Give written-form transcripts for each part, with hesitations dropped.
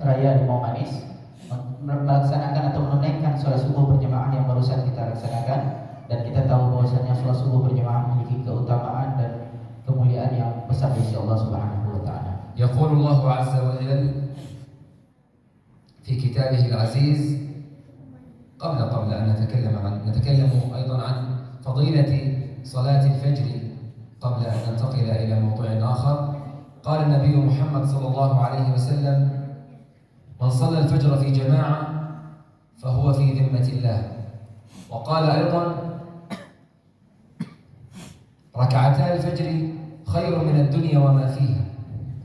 raya Limau Manis melaksanakan atau menunaikan sholat subuh berjamaah yang barusan kita laksanakan, dan kita tahu bahwasanya sholat subuh berjamaah memiliki keutamaan dan kemuliaan yang besar di sisi Allah Subhanahu wa taala. Yaqulu Allah azza wa jalla fi kitabih al-aziz قبل أن نتكلم أيضا عن فضيلة صلاة الفجر قبل أن ننتقل إلى موضوع آخر. قال النبي محمد صلى الله عليه وسلم: من صلى الفجر في جماعة فهو في ذمة الله. وقال أيضا: ركعتا الفجر خير من الدنيا وما فيها.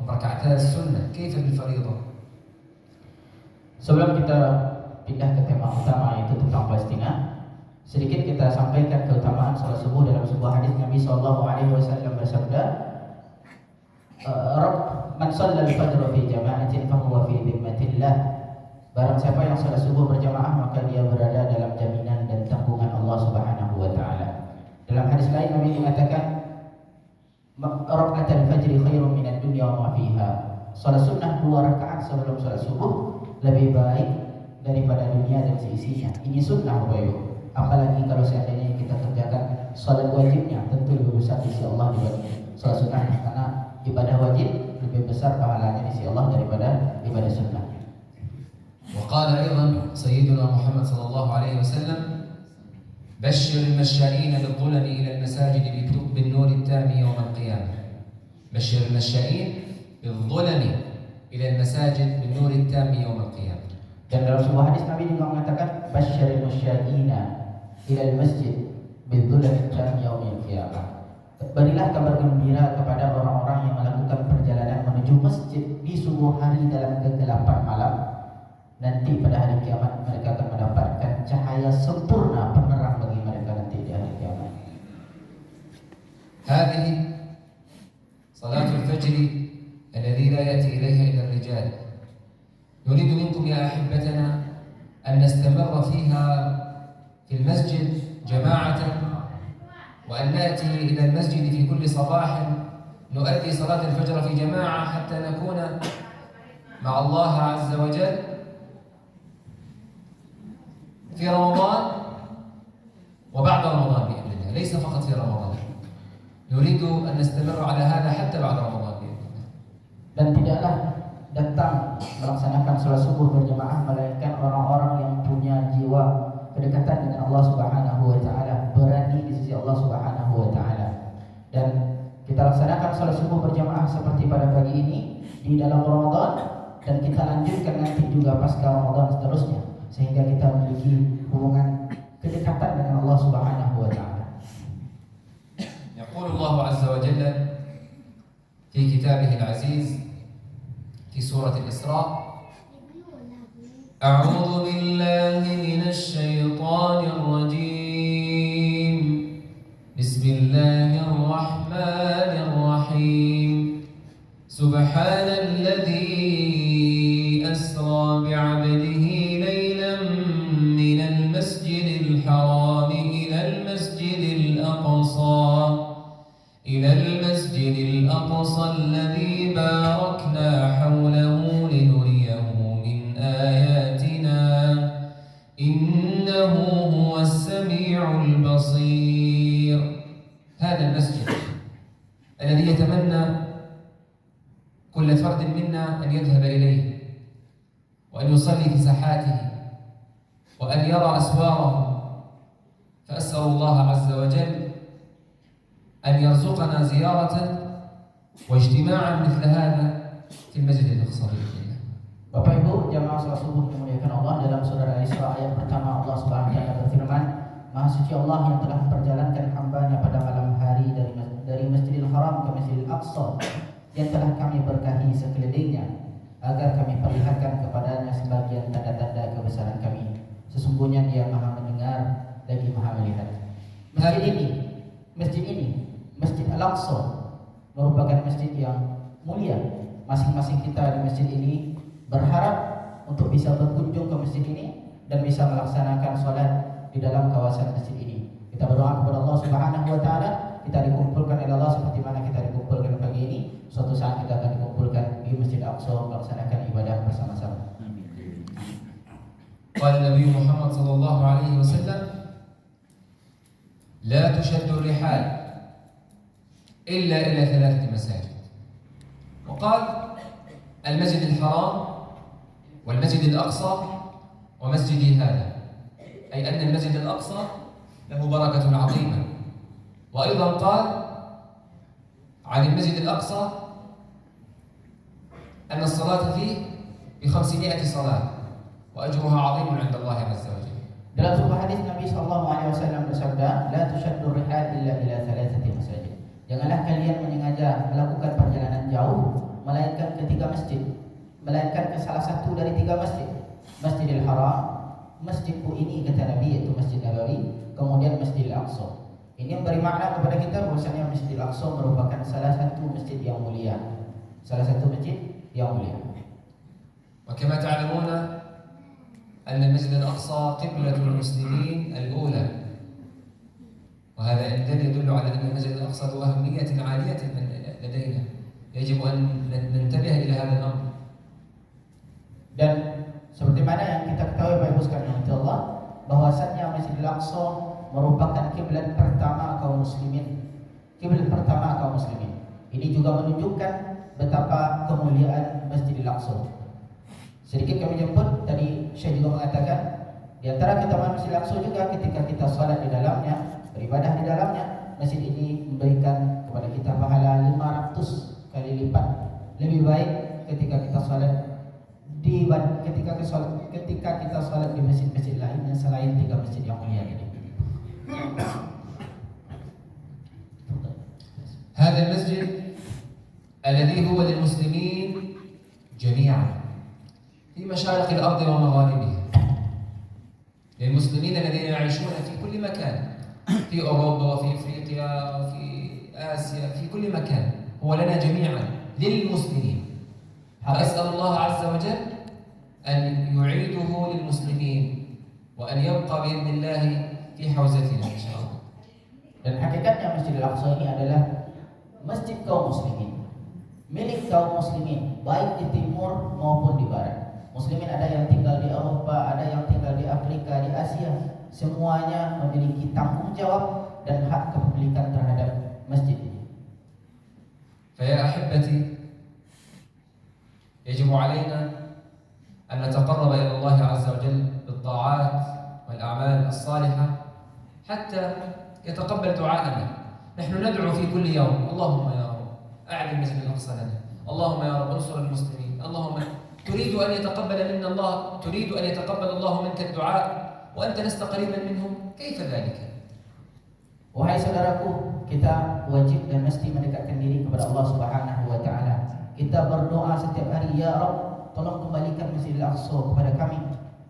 ركعتا السنة كيف بالفريضة؟ Sebelum kita pindah ke tema utama yaitu tentang Palestina, sedikit kita sampaikan keutamaan salat subuh dalam sebuah hadis Nabi SAW bersabda, "Man shalla al-fajr fi jama'atin fa huwa fi dhimmatillah." Barang siapa yang salat subuh berjamaah maka dia berada dalam jaminan dan tanggungan Allah Subhanahu wa taala. Dalam hadis lain Nabi mengatakan, "Raka'atul fajri khairun minad dunya wa ma fiha." Salat sunnah 2 rakaat sebelum salat subuh lebih baik daripada dunia dan seisinya. Ini sunnah Bapak Ibu. Apalagi kalau seandainya kita kerjakan salat wajibnya, tentu lebih besar di sisi Allah dibanding salat sunnahnya, karena ibadah wajib lebih besar pahalanya di sisi Allah daripada ibadah sunnah. وقال أيضا سيدنا محمد صلى الله عليه وسلم: بشر المشائين بالظلم إلى المساجد بالنور التام يوم القيامة. بشر المشائين بالظلم إلى المساجد بالنور التام يوم القيامة. Dan dalam sebuah hadis Nabi juga mengatakan, basyaril musyaina ilal masjid bidzulal tam yaumil qiyamah. Berilah kabar gembira kepada orang-orang yang melakukan perjalanan menuju masjid di subuh hari dalam kegelapan malam. Nanti pada hari kiamat mereka akan mendapatkan cahaya sempurna penerang bagi mereka nanti di hari kiamat. هذه صلاة الفجر الذي لا يأتي إليها إلا الرجال. نريد منكم يا أحبتنا أن نستمر فيها في المسجد جماعة، وأن نأتي إلى المسجد في كل صباح نؤدي صلاة الفجر في جماعة حتى نكون مع الله عز وجل في رمضان وبعد رمضان بإذن الله، ليس فقط في رمضان. نريد أن نستمر على هذا حتى بعد رمضان بإذن الله. Dan tidaklah datang melaksanakan sholat subuh berjamaah melainkan orang-orang yang punya jiwa kedekatan dengan Allah Subhanahu wa taala, berani di sisi Allah Subhanahu wa taala. Dan kita laksanakan sholat subuh berjamaah seperti pada pagi ini di dalam Ramadan, dan kita lanjutkan nanti juga pasca Ramadan seterusnya, sehingga kita memiliki hubungan kedekatan dengan Allah Subhanahu wa taala. يقول الله عز وجل في كتابه العزيز في سورة الإسراء: أعوذ بالله من الشيطان الرجيم، بسم الله الرحمن الرحيم، سبحان الذي أسرى بعبده ليلا من المسجد الحرام إلى المسجد الأقصى الذي باركنا حوله لنريه من آياتنا إنه هو السميع البصير. هذا المسجد الذي يتمنى كل فرد منا أن يذهب إليه وأن يصلي في ساحاته وأن يرى أسواره، فأسأل الله عز وجل أن يرزقنا زيارة واجتماعا مثل هذا في المسجد الأقصى بإذن الله. Bapak Ibu jamaah salat subuh dimuliakan Allah, dalam surah Al-Isra ayat pertama Allah Subhanahu wa taala berfirman, Maha suci Allah yang telah memperjalankan hamba-Nya pada malam hari dari Masjidil Haram ke Masjidil Aqsa, yang telah kami berkahi sekelilingnya agar kami perlihatkan kepadanya sebagian tanda-tanda kebesaran kami. Sesungguhnya Dia Maha mendengar lagi Maha melihat. Masjid ini Masjid Al-Aqsa merupakan masjid yang mulia. Masing-masing kita di masjid ini berharap untuk bisa berkunjung ke masjid ini dan bisa melaksanakan sholat di dalam kawasan masjid ini. Kita berdoa kepada Allah Subhanahu wa taala, kita dikumpulkan oleh Allah seperti mana kita dikumpulkan pagi ini. Suatu saat kita akan dikumpulkan di Masjid Al-Aqsa melaksanakan ibadah bersama-sama. قال النبي محمد صلى الله عليه وسلم: لا تشد الرحال إلا إلى 3 مساجد. وقال: المسجد الحرام والمسجد الأقصى ومسجدي هذا، أي أن المسجد الأقصى له بركة عظيمة. وأيضا قال عن المسجد الأقصى أن الصلاة فيه ب500 صلاة وأجرها عظيم عند الله عز وجل. Dalam sebuah hadis Nabi SAW bersabda, "La tushaddu rihal illa ila 3 masajid." Janganlah kalian menyengaja melakukan perjalanan jauh melainkan ke 3 masjid, melainkan ke salah satu dari 3 masjid. Masjidil Haram, masjidku ini kata Nabi, yaitu Masjid Nabawi, kemudian Masjidil Aqsa. Ini memberi makna kepada kita bahwasanya Masjidil Aqsa merupakan salah satu masjid yang mulia. Salah satu masjid yang mulia. وكما تعلمون أن المسجد الأقصى قبلة المسلمين الأولى، وهذا يدل على أن المسجد الأقصى ذو أهمية عالية لدينا، يجب أن ننتبه إلى هذا الأمر. Dan seperti mana yang kita ketahui Bapak Ibu sekalian Allah, bahwasannya Masjidil Aqsa merupakan kiblat pertama kaum muslimin. Kiblat pertama kaum muslimin. Ini juga menunjukkan betapa kemuliaan Masjidil Aqsa. Sedikit kami jemput, tadi saya juga mengatakan di antara keutamaan Masjidil Aqsa juga ketika kita salat di dalamnya, beribadah di dalamnya, masjid ini memberikan kepada kita pahala 500 kali lipat lebih baik ketika kita salat ketika kita salat di masjid-masjid lainnya selain 3 masjid yang mulia ini. هذا المسجد الذي هو للمسلمين جميعا في مشارق الأرض ومغاربها، للمسلمين الذين يعيشون في كل مكان، في أوروبا وفي إفريقيا وفي آسيا، في كل مكان، هو لنا جميعا للمسلمين. أسأل الله عز وجل أن يعيده للمسلمين وأن يبقى بإذن الله في حوزتنا إن شاء الله. Dan hakikatnya Masjidil Aqsa ini adalah masjid kaum muslimin, milik kaum muslimin, baik di timur maupun di barat. Muslimin ada yang tinggal di Eropa, ada yang tinggal di Afrika, di Asia, semuanya memiliki tanggung jawab dan hak kepemilikan terhadap masjid ini. فيا أحبتي، يجب علينا أن نتقرب إلى الله عز وجل بالطاعات والأعمال الصالحة حتى يتقبل دعاءنا. نحن ندعو في كل يوم: اللهم يا رب أعد المسجد الأقصى لنا، اللهم يا رب انصر المسلمين، اللهم تريد أن يتقبل منا الله، تريد أن يتقبل الله منك الدعاء وأنت لست قريبا منهم، كيف ذلك؟ Wahai saudaraku, kita wajib dan mesti mendekatkan diri kepada Allah Subhanahu wa taala. Kita berdoa setiap hari, ya Rabb, tolong kembalikan Masjidil Aqsa kepada kami.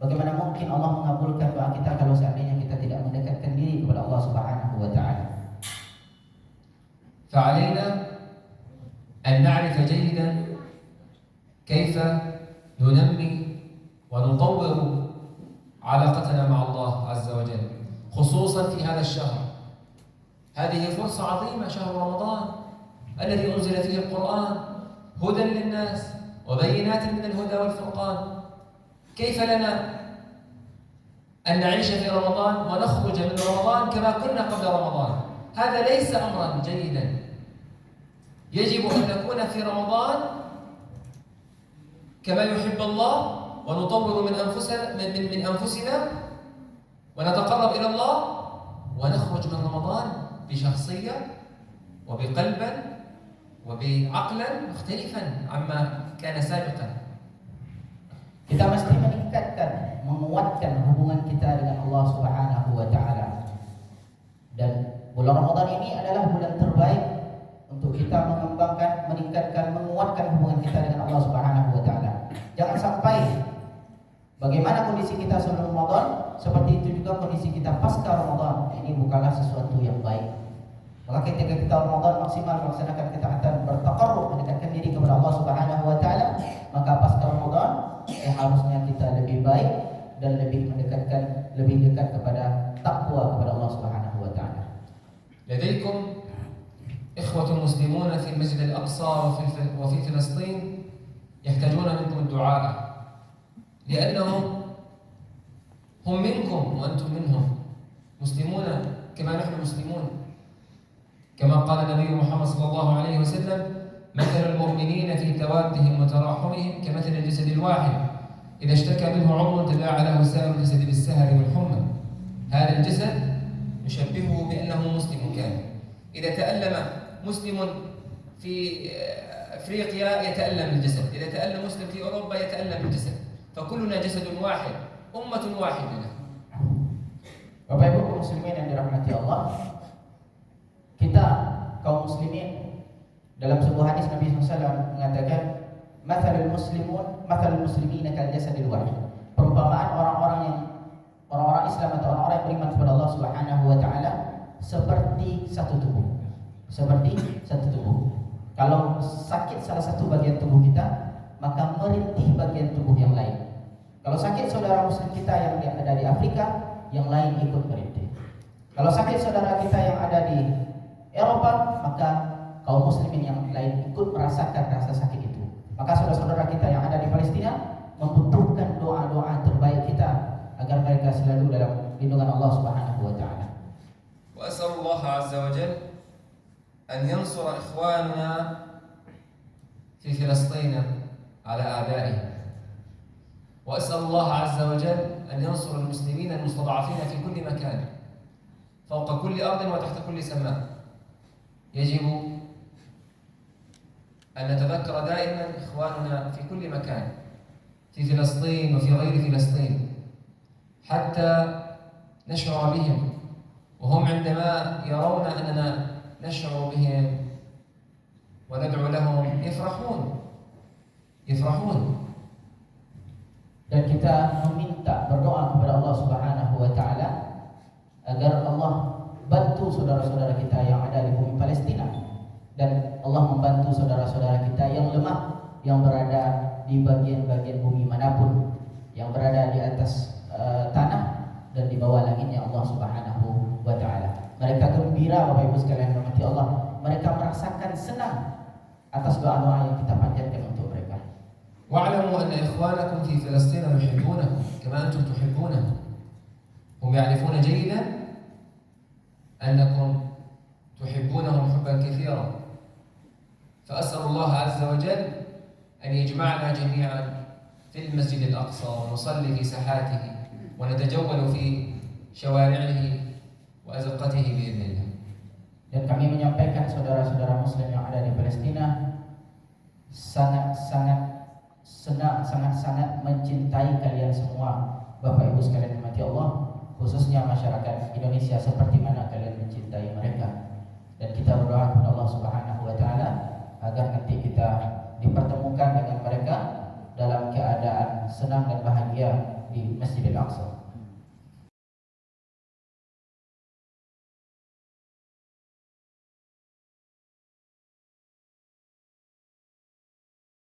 Bagaimana mungkin Allah mengabulkan doa kita kalau seandainya kita tidak mendekatkan diri kepada Allah Subhanahu wa taala? فعلينا أن نعرف جيدا كيف ننمي ونطور علاقتنا مع الله عز وجل، خصوصا في هذا الشهر. هذه فرصة عظيمة، شهر رمضان الذي أنزل فيه القرآن هدى للناس وبينات من الهدى والفرقان. كيف لنا أن نعيش في رمضان ونخرج من رمضان كما كنا قبل رمضان؟ هذا ليس أمرا جيدا. يجب أن نكون في رمضان كما يحب الله ونطور من أنفسنا ونتقرب إلى الله، ونخرج من رمضان بشخصية وبقلبا وبعقلا مختلفا عما كان سابقا. Kita mesti meningkatkan, menguatkan hubungan kita dengan Allah Subhanahu wa taala. Dan bulan Ramadan ini adalah bulan terbaik untuk kita mengembangkan, meningkatkan, menguatkan hubungan kita dengan Allah Subhanahu wa taala. Jangan sampai bagaimana kondisi kita sebelum Ramadan, seperti itu juga kondisi kita pasca Ramadan. Ini bukanlah sesuatu yang baik. Maka ketika kita Ramadan maksimal melaksanakan ketaatan, bertaqarrub, mendekatkan diri kepada Allah Subhanahu wa taala, maka pasca Ramadan harusnya kita lebih baik dan lebih dekat kepada takwa kepada Allah Subhanahu wa taala. لديكم إخوة مسلمون في المسجد الأقصى وفي فلسطين يحتاجون منكم الدعاء، لأنهم هم منكم وأنتم منهم مسلمون كما نحن مسلمون كما قال النبي محمد صلى الله عليه وسلم مثل المؤمنين في توادهم وتراحمهم كمثل الجسد الواحد إذا اشتكى منه عضو تداعى له سائر الجسد بالسهر والحمى هذا الجسد نشبهه بأنه مسلم كامل إذا تألم مسلم في أفريقيا يتألم الجسد إذا تألم مسلم في أوروبا يتألم الجسد فكلنا جسد واحد أمة واحدة. Bapak Ibu kaum muslimin yang dirahmati Allah, kita kaum muslimin dalam sebuah hadis Nabi SAW mengatakan mathalul muslimina kal jasadil wahid. Perumpamaan orang-orang Islam atau orang-orang yang beriman kepada Allah Subhanahu wa taala seperti satu tubuh. Seperti satu tubuh. Kalau sakit salah satu bagian tubuh kita, maka merintih bagian tubuh yang lain. Kalau sakit saudara muslim kita yang ada di Afrika, yang lain ikut merintih. Kalau sakit saudara kita yang ada di Eropa, maka kaum muslimin yang lain ikut merasakan rasa sakit itu. Maka saudara-saudara kita yang ada di Palestina membutuhkan doa-doa terbaik kita agar mereka selalu dalam lindungan Allah Subhanahu wa taala. Wa as'alullah azza wa jalla an yansura ikhwanana fi Filastin ala a'da'ihim. وأسأل الله عز وجل أن ينصر المسلمين المستضعفين في كل مكان فوق كل أرض وتحت كل سماء. يجب أن نتذكر دائما إخواننا في كل مكان في فلسطين وفي غير فلسطين حتى نشعر بهم وهم عندما يرون أننا نشعر بهم وندعو لهم يفرحون. Dan kita meminta berdoa kepada Allah Subhanahu wa taala agar Allah bantu saudara-saudara kita yang ada di bumi Palestina dan Allah membantu saudara-saudara kita yang lemah yang berada di bagian-bagian bumi manapun, yang berada di atas tanah dan di bawah langitnya Allah Subhanahu wa taala. Mereka gembira Bapak Ibu sekalian rahmati Allah. Mereka merasakan senang atas doa-doa yang kita panjatkan untuk mereka. واعلموا أن إخوانكم في فلسطين يحبونكم كما أنتم تحبونهم. هم يعرفون جيدا أنكم تحبونهم حبا كثيرا. فأسأل الله عز وجل أن يجمعنا جميعا في المسجد الأقصى ونصلي في ساحاته ونتجول في شوارعه وأزقته بإذن الله. Dan kami menyampaikan saudara-saudara muslim yang ada di Palestina sangat mencintai kalian semua, Bapak Ibu sekalian dirahmati Allah, khususnya masyarakat Indonesia seperti mana kalian mencintai mereka. Dan kita berdoa kepada Allah Subhanahu wa taala agar nanti kita dipertemukan dengan mereka dalam keadaan senang dan bahagia di Masjidil Aqsa.